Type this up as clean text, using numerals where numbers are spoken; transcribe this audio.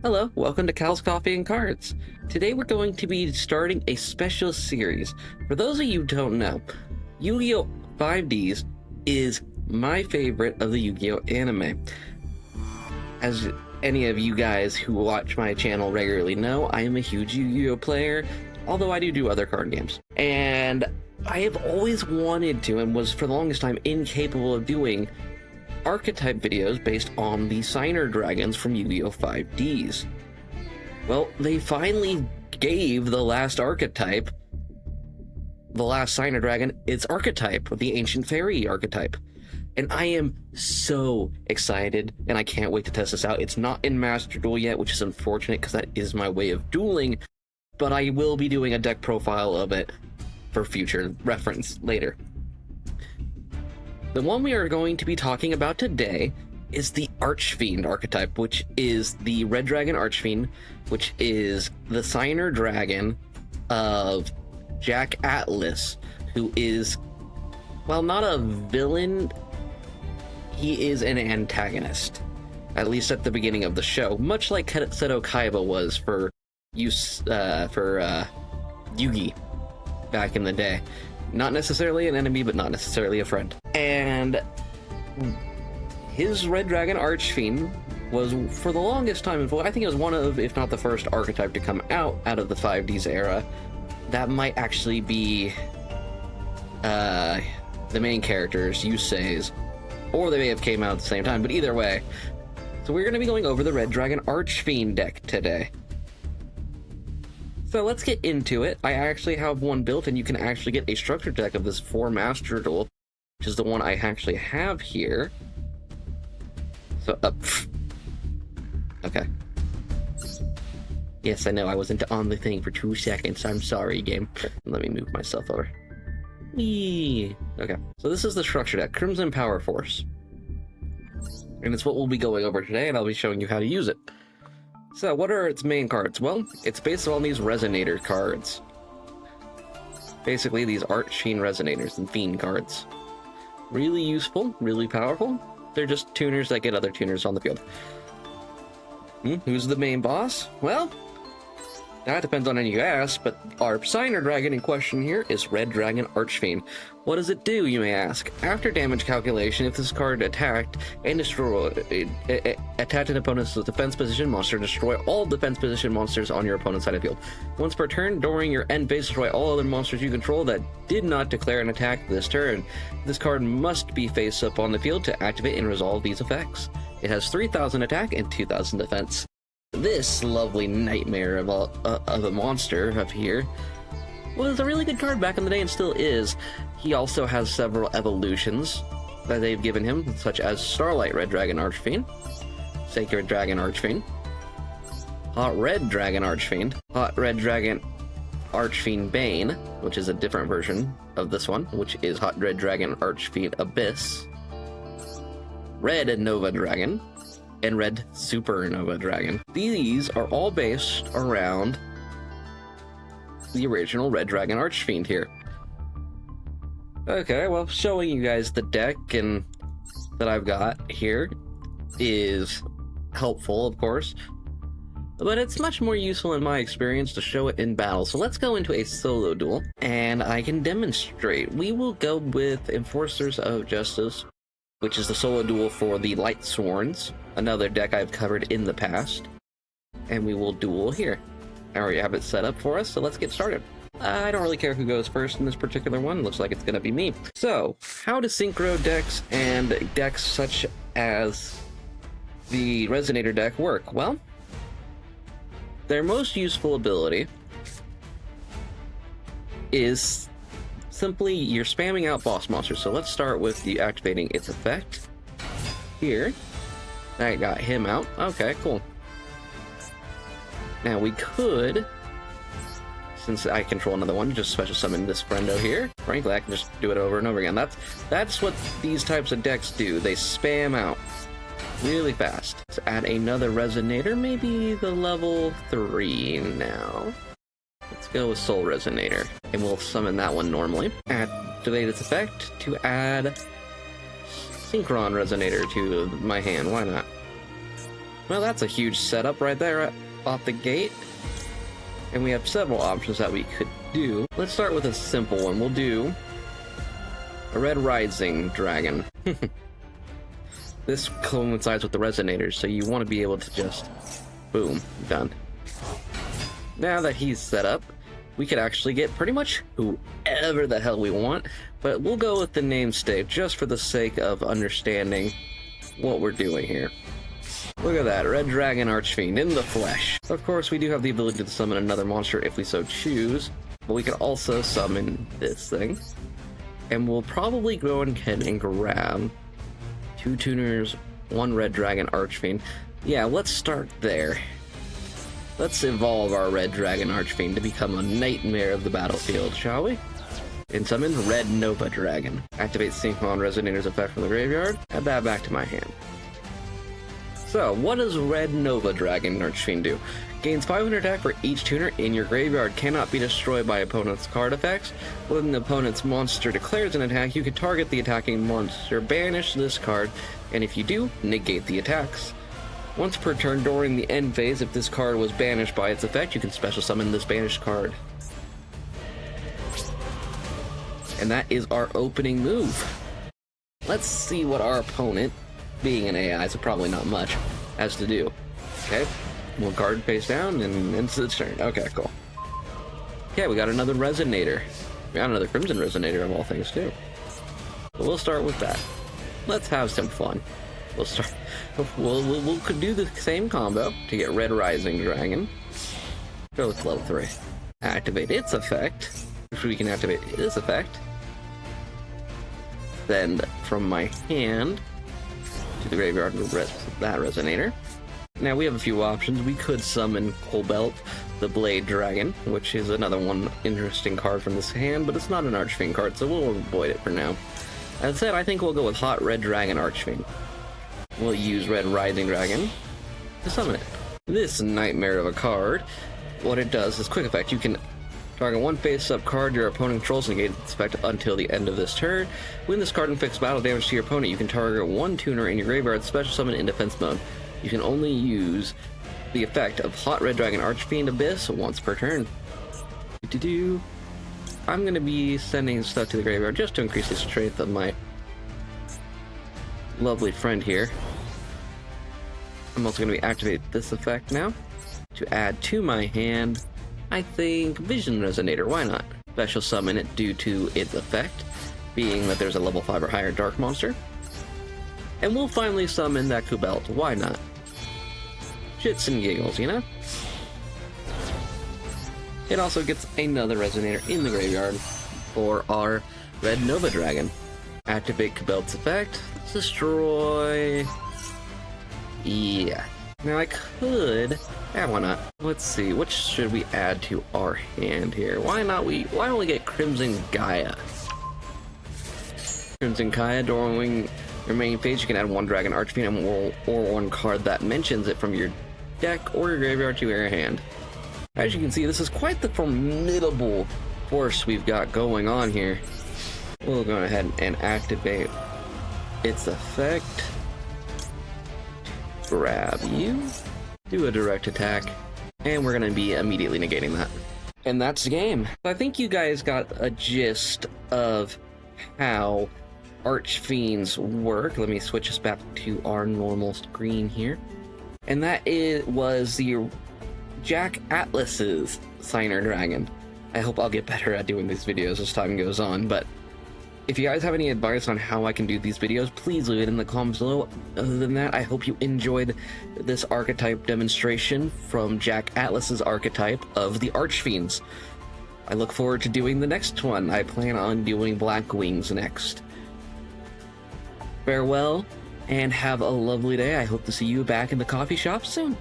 Hello, welcome to Cal's Coffee and Cards. Today we're going to be starting a special series. For those of you who don't know, Yugioh 5DS is my favorite of the Yu-Gi-Oh anime. As any of you guys who watch my channel regularly know, I am a huge Yu-Gi-Oh player, although I do other card games. And I have always wanted to, and was for the longest time incapable of doing, archetype videos based on the signer dragons from Yu-Gi-Oh 5DS. Well, they finally gave the last archetype, the last signer dragon, its archetype, the ancient fairy archetype. And I am so excited, and I can't wait to test this out. It's not in Master Duel yet, which is unfortunate because that is my way of dueling, but I will be doing a deck profile of it for future reference later. The one we are going to be talking about today is the Archfiend archetype, which is the Red Dragon Archfiend, which is the signer dragon of Jack Atlas, who is, well, not a villain, he is an antagonist, at least at the beginning of the show, much like Seto Kaiba was for Yugi back in the day. Not necessarily an enemy, but not necessarily a friend. And his Red Dragon Archfiend was, for the longest time, I think it was one of, if not the first archetype to come out of the 5Ds era. That might actually be the main characters, Yuseis, or they may have came out at the same time, but either way. So we're going to be going over the Red Dragon Archfiend deck today. So let's get into it. I actually have one built, and you can actually get a structured deck of this for Master Duel, which is the one I actually have here. So, okay. Yes, I know, I wasn't on the thing for 2 seconds. I'm sorry, game. Let me move myself over. Whee! Okay, so this is the structure deck, Crimson Power Force. And it's what we'll be going over today, and I'll be showing you how to use it. So, what are its main cards? Well, it's based on these Resonator cards. Basically, these Archfiend Resonators and Fiend cards. Really useful, really powerful. They're just tuners that get other tuners on the field. Who's the main boss? Well, that depends on who you ask, but our signer dragon in question here is Red Dragon Archfiend. What does it do, you may ask? After damage calculation, if this card attacked and attacked an opponent's defense position monster, destroy all defense position monsters on your opponent's side of the field. Once per turn, during your end phase, destroy all other monsters you control that did not declare an attack this turn. This card must be face up on the field to activate and resolve these effects. It has 3,000 attack and 2,000 defense. This lovely nightmare of a monster up here was a really good card back in the day and still is. He also has several evolutions that they've given him, such as Starlight Red Dragon Archfiend, Sacred Dragon Archfiend, Hot Red Dragon Archfiend, Hot Red Dragon Archfiend Bane, which is a different version of this one, which is Hot Red Dragon Archfiend Abyss, Red Nova Dragon, and Red Supernova Dragon. These are all based around the original Red Dragon Archfiend here. Okay, well, showing you guys the deck and that I've got here is helpful, of course, but it's much more useful in my experience to show it in battle. So let's go into a solo duel, and I can demonstrate. We will go with Enforcers of Justice, which is the solo duel for the Light Sworns, another deck I've covered in the past, and we will duel here. I already have it set up for us, so let's get started. I don't really care who goes first in this particular one. Looks like it's going to be me. So, how do synchro decks and decks such as the Resonator deck work? Well, their most useful ability is simply you're spamming out boss monsters. So let's start with the activating its effect here. I got him out. Okay, cool. Now we could, since I control another one, just special summon this friendo here. Frankly, I can just do it over and over again. That's what these types of decks do. They spam out really fast. Let's add another Resonator, maybe the level 3 now. Let's go with Soul Resonator, and we'll summon that one normally. Activate its effect to add Synchron Resonator to my hand. Why not? Well, that's a huge setup right there off the gate. And we have several options that we could do. Let's start with a simple one. We'll do a Red Rising Dragon. This coincides with the resonators, so you want to be able to just, boom, done. Now that he's set up, we could actually get pretty much whoever the hell we want, but we'll go with the namesake just for the sake of understanding what we're doing here. Look at that, Red Dragon Archfiend in the flesh. Of course, we do have the ability to summon another monster if we so choose, but we can also summon this thing. And we'll probably go ahead and grab 2 tuners, 1 Red Dragon Archfiend. Yeah, let's start there. Let's evolve our Red Dragon Archfiend to become a nightmare of the battlefield, shall we? And summon Red Nova Dragon. Activate Synchron Resonator's effect from the graveyard. Add that back to my hand. So, what does Red Nova Dragon Archfiend do? Gains 500 attack for each tuner in your graveyard, cannot be destroyed by opponent's card effects. When the opponent's monster declares an attack, you can target the attacking monster, banish this card, and if you do, negate the attacks. Once per turn during the end phase, if this card was banished by its effect, you can special summon this banished card. And that is our opening move. Let's see what our opponent, being an AI, so probably not much, has to do. Okay, one card face down and it's its turn. Okay, cool. Okay, we got another Resonator. We got another Crimson Resonator of all things too. So we'll start with that. Let's have some fun. We'll start. We'll do the same combo to get Red Rising Dragon. Go with level 3. Activate its effect, which we can activate its effect. Send from my hand to the graveyard with that Resonator. Now we have a few options. We could summon Cobalt, the Blade Dragon, which is another one interesting card from this hand, but it's not an Archfiend card, so we'll avoid it for now. As I said, I think we'll go with Hot Red Dragon Archfiend. We'll use Red Rising Dragon to summon it. This nightmare of a card, what it does is quick effect. You can target one face-up card your opponent controls and negate its effect until the end of this turn. When this card inflicts battle damage to your opponent, you can target 1 tuner in your graveyard, special summon in defense mode. You can only use the effect of Hot Red Dragon Archfiend Abyss once per turn. I'm going to be sending stuff to the graveyard just to increase the strength of my lovely friend here. I'm also going to be activating this effect now to add to my hand, I think, Vision Resonator. Why not? Special summon it due to its effect, being that there's a level 5 or higher dark monster. And we'll finally summon that Cobalt. Why not? Shits and giggles, you know? It also gets another Resonator in the graveyard for our Red Nova Dragon. Activate Cobalt's effect. Destroy. Yeah. Now I could. Yeah, why not? Let's see. What should we add to our hand here? Why don't we get Crimson Gaia? Crimson Gaia, during your main phase, you can add 1 Dragon Archfiend or 1 card that mentions it from your deck or your graveyard to your hand. As you can see, this is quite the formidable force we've got going on here. We'll go ahead and activate its effect. Grab you, do a direct attack, and we're going to be immediately negating that. And that's the game. I think you guys got a gist of how Archfiends work. Let me switch us back to our normal screen here. And that was the Jack Atlas's Signer Dragon. I hope I'll get better at doing these videos as time goes on, but if you guys have any advice on how I can do these videos, please leave it in the comments below. Other than that, I hope you enjoyed this archetype demonstration from Jack Atlas's archetype of the Archfiends. I look forward to doing the next one. I plan on doing Black Wings next. Farewell, and have a lovely day. I hope to see you back in the coffee shop soon.